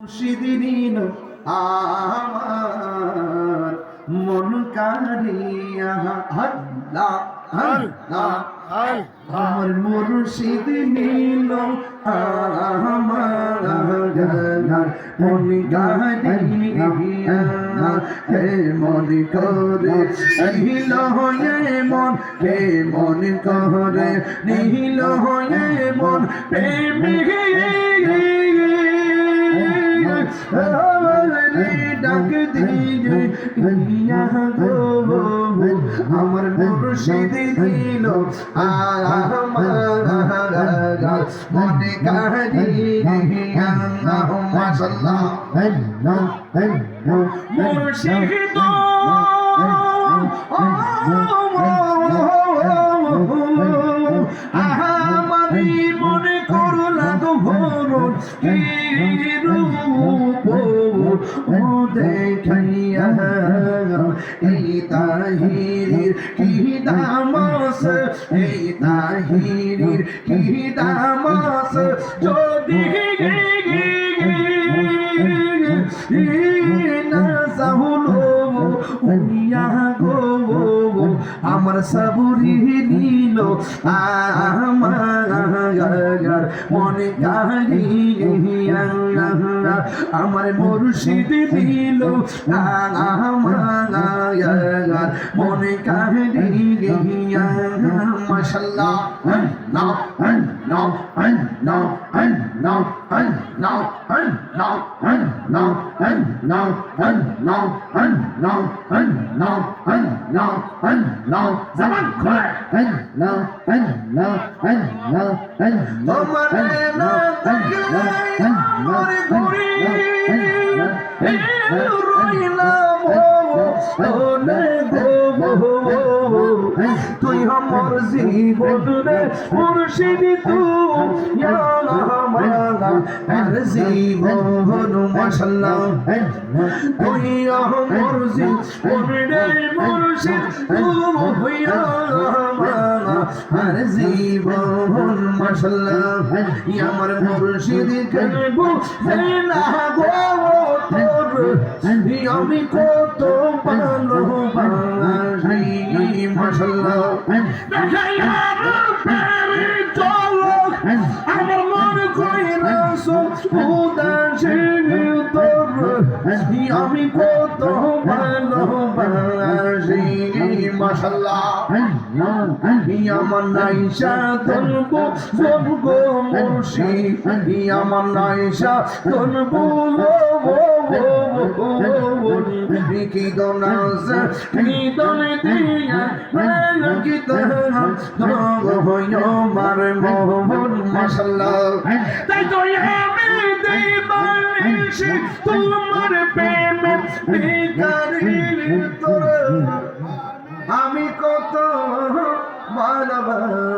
সেদিন আমার মন কারিয়া আল্লাহ আল্লাহ আমার মুর্শিদ নীল আমার মন কারিয়া হে মন করে নীল হয়ে মন হে মন করে নীল হয়ে মন প্রেমী ডাক দিয়ে আমার মুর্শিদ দিল আমার মনে কারিয়া মাশাআল্লাহ মুর্শিদ আমারি মনে করলা তো ভরণ কি রূপ ও দেখাইয়া এই তাহিরির কি দামাস এই তাহিরির কি দামাস যদি না সাহুলো উনিয়া গো আমার সাবুরি নীল আমার মনে কারিয়া আমার মুর্শিদ দিল আমার মনে কারিয়া মাশাআল্লাহ নাও নাও নাও নাও নাও নাও জবান খোলে তুই আমার জীবন রে মুর্শিদ তুই আমার জীবন মাশাআল্লাহ তুই আমার জীবন রে মুর্শিদ তুই আমার জীবন মাশাআল্লাহ আমার মুর্শিদ কলব না গো তোর আমি কত ভালোবাসি মাশাআল্লাহ দেখাইয়া চলো আমার মন কইরা উদাসীন তোর আমি কত ভালোবাসি মাশাআল্লাহ আমার নাইশা তনবো জনগো মুর্শিদ আমার নাইশা তনবো কি দনাস কি দনে দিয়া কি দনাস মার মোহন মাশাআল্লাহ তাই তো আমি দিবানিশি তোমার প্রেমে ভিখারি তোর আমি কত ভালোবাসি